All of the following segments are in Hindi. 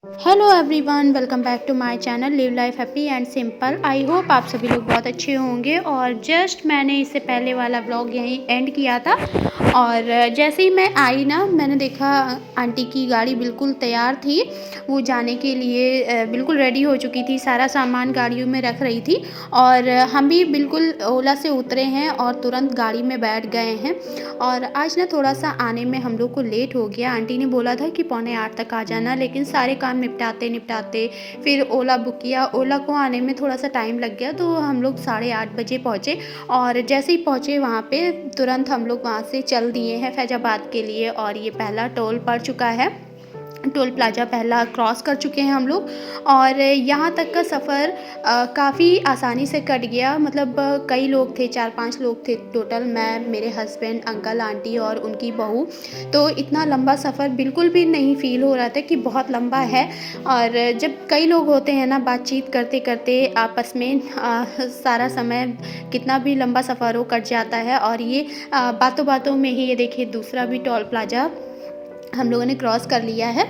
Hello everyone, welcome back to my channel live life happy and simple. I hope आप सभी लोग बहुत अच्छे होंगे। और जस्ट मैंने इससे पहले वाला ब्लॉग यहीं एंड किया था। और जैसे ही मैं आई ना, मैंने देखा आंटी की गाड़ी बिल्कुल तैयार थी, वो जाने के लिए बिल्कुल रेडी हो चुकी थी, सारा सामान गाड़ियों में रख रही थी। और हम भी बिल्कुल ओला से उतरे हैं और तुरंत गाड़ी में बैठ गए हैं। और आज ना थोड़ा सा आने में हम लोग को लेट हो गया। आंटी ने बोला था कि 7:45 तक आ जाना, लेकिन सारे काम निपटाते निपटाते फिर ओला बुक किया। ओला को आने में थोड़ा सा टाइम लग गया, तो हम लोग 8:30 बजे पहुँचे। और जैसे ही पहुँचे वहाँ पे तुरंत हम लोग वहाँ से चल दिए हैं फैजाबाद के लिए। और ये पहला टोल पड़ चुका है, टोल प्लाज़ा पहला क्रॉस कर चुके हैं हम लोग। और यहाँ तक का सफ़र काफ़ी आसानी से कट गया। मतलब कई लोग थे, 4-5 लोग थे टोटल, मैं, मेरे हस्बैंड, अंकल, आंटी और उनकी बहू। तो इतना लंबा सफ़र बिल्कुल भी नहीं फ़ील हो रहा था कि बहुत लंबा है। और जब कई लोग होते हैं ना, बातचीत करते करते आपस में सारा समय कितना भी लंबा सफ़र हो कट जाता है। और ये बातों बातों में ही ये देखिए दूसरा भी टोल प्लाज़ा हम लोगों ने क्रॉस कर लिया है।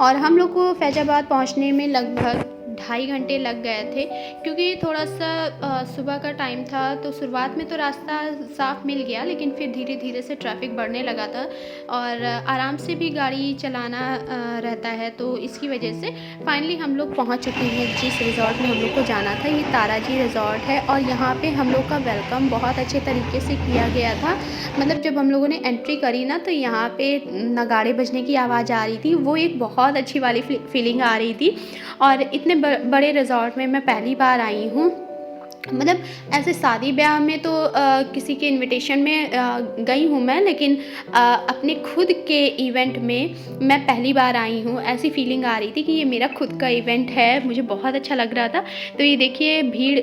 और हम लोग को फैज़ाबाद पहुंचने में लगभग 2.5 घंटे लग गए थे, क्योंकि थोड़ा सा सुबह का टाइम था। तो शुरुआत में तो रास्ता साफ मिल गया, लेकिन फिर धीरे धीरे से ट्रैफिक बढ़ने लगा था। और आराम से भी गाड़ी चलाना रहता है, तो इसकी वजह से फाइनली हम लोग पहुंच चुके हैं जिस रिज़ॉर्ट में हम लोग को जाना था। ये ताराजी रिज़ॉर्ट है और यहाँ पे हम लोग का वेलकम बहुत अच्छे तरीके से किया गया था। मतलब जब हम लोगों ने एंट्री करी ना, तो यहाँ पे नगाड़े बजने की आवाज़ आ रही थी, वो एक बहुत अच्छी वाली फीलिंग आ रही थी। और इतने बड़े रिज़ॉर्ट में मैं पहली बार आई हूँ। मतलब ऐसे शादी ब्याह में तो किसी के इनविटेशन में गई हूँ मैं, लेकिन अपने खुद के इवेंट में मैं पहली बार आई हूँ। ऐसी फीलिंग आ रही थी कि ये मेरा खुद का इवेंट है, मुझे बहुत अच्छा लग रहा था। तो ये देखिए भीड़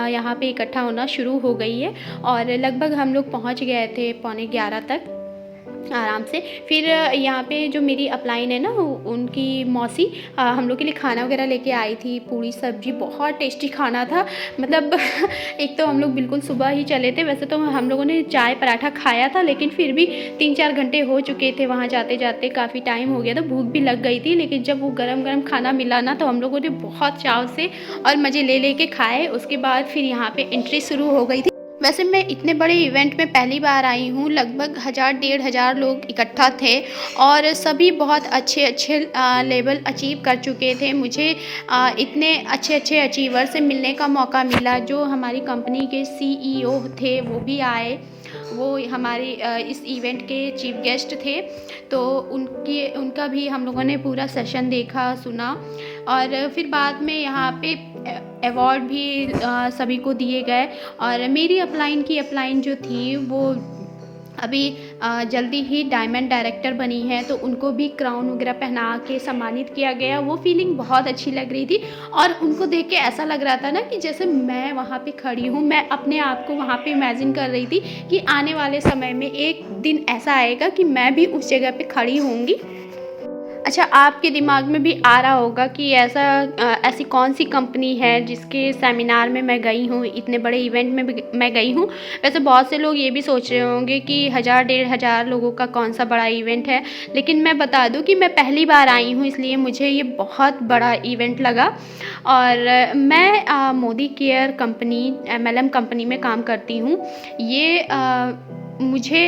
यहाँ पे इकट्ठा होना शुरू हो गई है। और लगभग हम लोग पहुँच गए थे 11:15 तक आराम से। फिर यहाँ पे जो मेरी अपलाइन है ना, उनकी मौसी हम लोग के लिए खाना वगैरह लेके आई थी, पूरी सब्जी, बहुत टेस्टी खाना था। मतलब एक तो हम लोग बिल्कुल सुबह ही चले थे, वैसे तो हम लोगों ने चाय पराठा खाया था, लेकिन फिर भी 3-4 घंटे हो चुके थे वहाँ जाते जाते, काफ़ी टाइम हो गया था, भूख भी लग गई थी। लेकिन जब वो गरम गरम खाना मिला ना, तो हम लोगों ने बहुत चाव से और मज़े ले ले के खाए। उसके बाद फिर यहाँ पर एंट्री शुरू हो गई थी। वैसे मैं इतने बड़े इवेंट में पहली बार आई हूँ। लगभग 1000-1500 लोग इकट्ठा थे और सभी बहुत अच्छे अच्छे लेवल अचीव कर चुके थे। मुझे इतने अच्छे अच्छे अचीवर से मिलने का मौका मिला। जो हमारी कंपनी के सीईओ थे वो भी आए, वो हमारे इस इवेंट के चीफ गेस्ट थे। तो उनका भी हम लोगों ने पूरा सेशन देखा, सुना। और फिर बाद में यहाँ पे अवार्ड भी सभी को दिए गए। और मेरी अपलाइन जो थी वो अभी जल्दी ही डायमंड डायरेक्टर बनी है, तो उनको भी क्राउन वगैरह पहना के सम्मानित किया गया। वो फीलिंग बहुत अच्छी लग रही थी। और उनको देख के ऐसा लग रहा था ना कि जैसे मैं वहाँ पे खड़ी हूँ, मैं अपने आप को वहाँ पे इमेजिन कर रही थी कि आने वाले समय में एक दिन ऐसा आएगा कि मैं भी उस जगह पे खड़ी होंगी। अच्छा, आपके दिमाग में भी आ रहा होगा कि ऐसी कौन-सी कंपनी है जिसके सेमिनार में मैं गई हूँ, इतने बड़े इवेंट में भी मैं गई हूँ। वैसे बहुत से लोग ये भी सोच रहे होंगे कि 1000-1500 लोगों का कौन-सा बड़ा इवेंट है। लेकिन मैं बता दूँ कि मैं पहली बार आई हूँ, इसलिए मुझे ये बहुत बड़ा इवेंट लगा। और मैं Modi care company, MLM company में काम करती हूँ। ये मुझे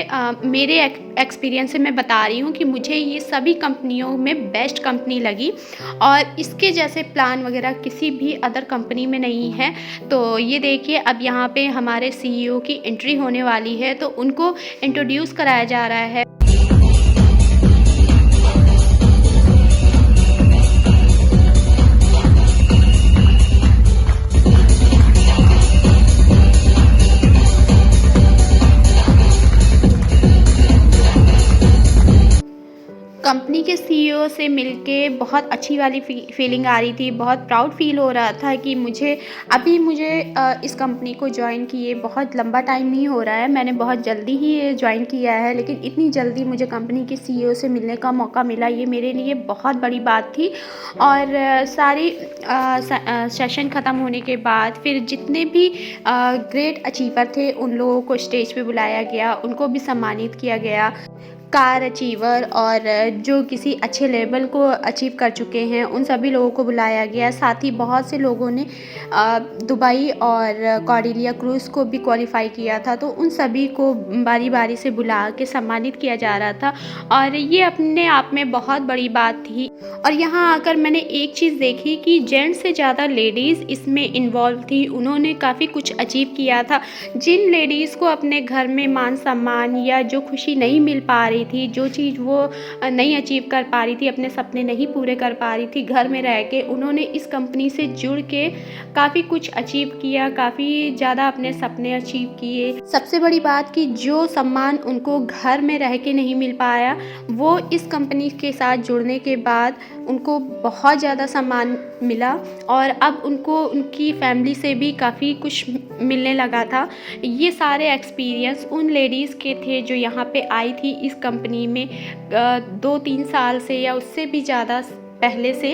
मेरे एक्सपीरियंस से मैं बता रही हूँ कि मुझे ये सभी कंपनियों में बेस्ट कंपनी लगी। और इसके जैसे प्लान वगैरह किसी भी अदर कंपनी में नहीं है। तो ये देखिए, अब यहाँ पे हमारे सीईओ की एंट्री होने वाली है, तो उनको इंट्रोड्यूस कराया जा रहा है। कंपनी के सीईओ से मिलके बहुत अच्छी वाली फीलिंग आ रही थी, बहुत प्राउड फील हो रहा था कि मुझे इस कंपनी को ज्वाइन किए बहुत लंबा टाइम नहीं हो रहा है, मैंने बहुत जल्दी ही ये ज्वाइन किया है। लेकिन इतनी जल्दी मुझे कंपनी के सीईओ से मिलने का मौका मिला, ये मेरे लिए बहुत बड़ी बात थी। और सारी सेशन ख़त्म होने के बाद फिर जितने भी ग्रेट अचीवर थे उन लोगों को स्टेज पे बुलाया गया, उनको भी सम्मानित किया गया। कार अचीवर और जो किसी अच्छे लेवल को अचीव कर चुके हैं उन सभी लोगों को बुलाया गया। साथ ही बहुत से लोगों ने दुबई और कॉर्डिलिया क्रूज़ को भी क्वालिफ़ाई किया था, तो उन सभी को बारी-बारी से बुला के सम्मानित किया जा रहा था और ये अपने आप में बहुत बड़ी बात थी। और यहाँ आकर मैंने एक चीज़ देखी कि जेंट्स से ज़्यादा लेडीज़ इसमें इन्वॉल्व थी। उन्होंने काफ़ी कुछ अचीव किया था। जिन लेडीज़ को अपने घर में मान-सम्मान या जो खुशी नहीं मिल पा रही थी, जो चीज़ वो नहीं अचीव कर पा रही थी, अपने सपने नहीं पूरे कर पा रही थी घर में रह के, उन्होंने इस कंपनी से जुड़ के काफ़ी कुछ अचीव किया, काफ़ी ज़्यादा अपने सपने अचीव किए। सबसे बड़ी बात कि जो सम्मान उनको घर में रह के नहीं मिल पाया, वो इस कंपनी के साथ जुड़ने के बाद उनको बहुत ज़्यादा सम्मान मिला और अब उनको उनकी फैमिली से भी काफ़ी कुछ मिलने लगा था। ये सारे एक्सपीरियंस उन लेडीज़ के थे जो यहाँ पे आई थी इस कंपनी में 2-3 साल से या उससे भी ज़्यादा पहले से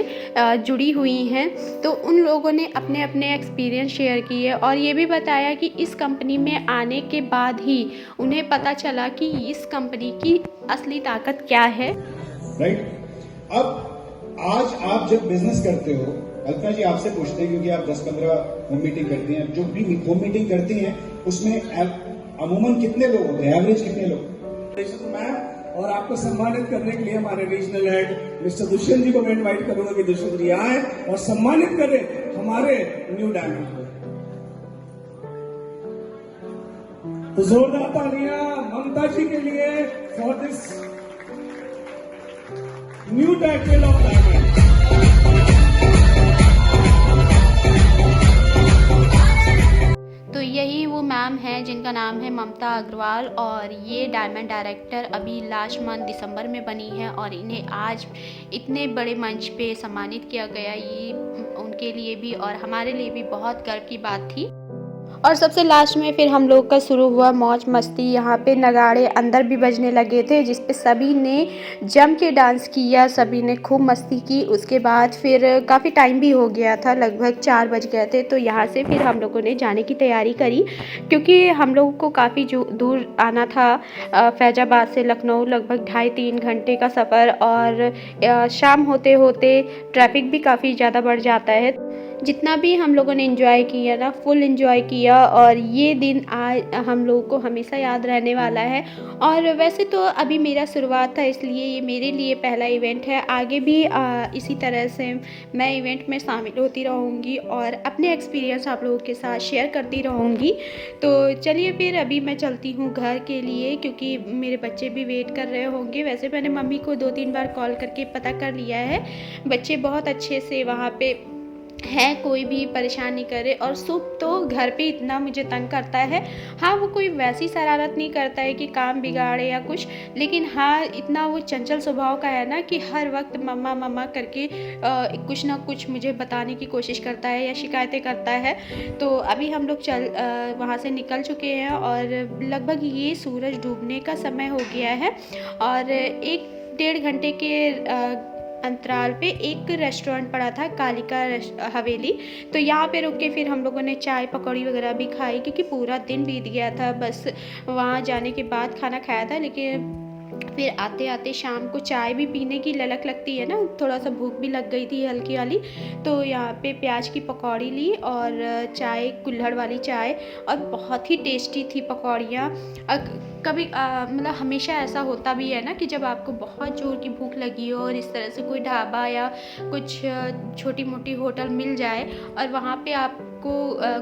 जुड़ी हुई हैं। तो उन लोगों ने अपने अपने एक्सपीरियंस शेयर किए और ये भी बताया कि इस कंपनी में आने के बाद ही उन्हें पता चला कि इस कंपनी की असली ताकत क्या है। राइट। अब आज आप जब बिजनेस करते हो, अल्पना जी आपसे पूछते हैं क्योंकि आप 10-15 होम मीटिंग करती हैं, जो भी होम मीटिंग करती हैं उसमें अमूमन कितने लोग होते हैं, एवरेज कितने लोग? और आपको सम्मानित करने के लिए हमारे रीजनल हेड मिस्टर दुष्यंत जी को मैं इनवाइट करूंगा कि दुष्यंत जी आए और सम्मानित करें हमारे न्यू डायमंड को। तो जोरदार तालियां ममता जी के लिए for this new title of diamond. तो यही वो मैम है जिनका नाम है ममता अग्रवाल और ये डायमंड डायरेक्टर अभी लास्ट मंथ दिसंबर में बनी है और इन्हें आज इतने बड़े मंच पे सम्मानित किया गया, ये उनके लिए भी और हमारे लिए भी बहुत गर्व की बात थी। और सबसे लास्ट में फिर हम लोग का शुरू हुआ मौज मस्ती। यहाँ पे नगाड़े अंदर भी बजने लगे थे जिस पे सभी ने जम के डांस किया, सभी ने खूब मस्ती की। उसके बाद फिर काफ़ी टाइम भी हो गया था, लगभग 4 बज गए थे। तो यहाँ से फिर हम लोगों ने जाने की तैयारी करी क्योंकि हम लोगों को काफ़ी दूर आना था। फैज़ाबाद से लखनऊ लगभग 2.5-3 घंटे का सफ़र और शाम होते होते ट्रैफिक भी काफ़ी ज़्यादा बढ़ जाता है। जितना भी हम लोगों ने एंजॉय किया ना, फुल एंजॉय किया और ये दिन आज हम लोगों को हमेशा याद रहने वाला है। और वैसे तो अभी मेरा शुरुआत था इसलिए ये मेरे लिए पहला इवेंट है। आगे भी इसी तरह से मैं इवेंट में शामिल होती रहूँगी और अपने एक्सपीरियंस आप लोगों के साथ शेयर करती रहूँगी। तो चलिए फिर अभी मैं चलती हूँ घर के लिए क्योंकि मेरे बच्चे भी वेट कर रहे होंगे। वैसे मैंने मम्मी को 2-3 बार कॉल करके पता कर लिया है, बच्चे बहुत अच्छे से वहाँ पे है, कोई भी परेशान नहीं करे। और सुप तो घर पे इतना मुझे तंग करता है। हाँ, वो कोई वैसी शरारत नहीं करता है कि काम बिगाड़े या कुछ, लेकिन हाँ इतना वो चंचल स्वभाव का है ना कि हर वक्त मम्मा मम्मा करके कुछ ना कुछ मुझे बताने की कोशिश करता है या शिकायतें करता है। तो अभी हम लोग वहाँ से निकल चुके हैं और लगभग ये सूरज डूबने का समय हो गया है और 1-1.5 घंटे के अंतराल पे एक रेस्टोरेंट पड़ा था, कालिका हवेली। तो यहाँ पे रुक के फिर हम लोगों ने चाय पकौड़ी वगैरह भी खाई क्योंकि पूरा दिन बीत गया था। बस वहाँ जाने के बाद खाना खाया था, लेकिन फिर आते आते शाम को चाय भी पीने की ललक लगती है ना, थोड़ा सा भूख भी लग गई थी हल्की वाली। तो यहाँ पे प्याज की पकौड़ी ली और चाय, कुल्हड़ वाली चाय, और बहुत ही टेस्टी थी पकौड़ियाँ। कभी मतलब हमेशा ऐसा होता भी है ना कि जब आपको बहुत ज़ोर की भूख लगी हो और इस तरह से कोई ढाबा या कुछ छोटी मोटी होटल मिल जाए और वहाँ पे आपको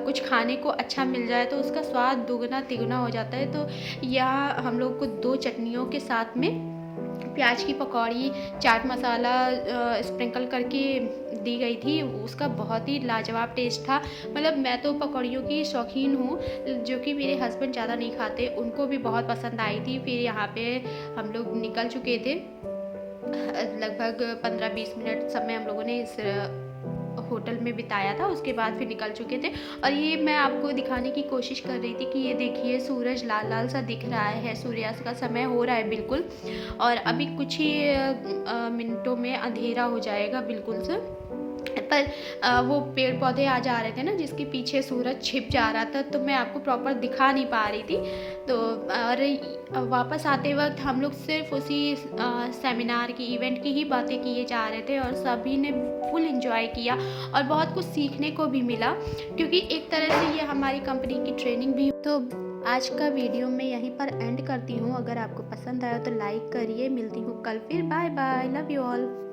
कुछ खाने को अच्छा मिल जाए तो उसका स्वाद दुगना तिगुना हो जाता है। तो यहाँ हम लोग को 2 चटनियों के साथ में प्याज की पकौड़ी, चाट मसाला स्प्रिंकल करके दी गई थी। उसका बहुत ही लाजवाब टेस्ट था। मतलब मैं तो पकौड़ियों की शौकीन हूँ, जो कि मेरे हस्बैंड ज़्यादा नहीं खाते, उनको भी बहुत पसंद आई थी। फिर यहाँ पे हम लोग निकल चुके थे, लगभग 15-20 मिनट समय हम लोगों ने इस होटल में बिताया था। उसके बाद फिर निकल चुके थे और ये मैं आपको दिखाने की कोशिश कर रही थी कि ये देखिए सूरज लाल लाल सा दिख रहा है, सूर्यास्त का समय हो रहा है बिल्कुल, और अभी कुछ ही मिनटों में अंधेरा हो जाएगा बिल्कुल से। पर पर वो पेड़ पौधे आ जा रहे थे ना, जिसके पीछे सूरज छिप जा रहा था, तो मैं आपको प्रॉपर दिखा नहीं पा रही थी। तो और वापस आते वक्त हम लोग सिर्फ उसी सेमिनार की, इवेंट की ही बातें किए जा रहे थे और सभी ने फुल एंजॉय किया और बहुत कुछ सीखने को भी मिला, क्योंकि एक तरह से ये हमारी कंपनी की ट्रेनिंग भी। तो आज का वीडियो मैं यहीं पर एंड करती हूँ। अगर आपको पसंद आया तो लाइक करिए। मिलती हूँ कल फिर। Bye bye, love you all.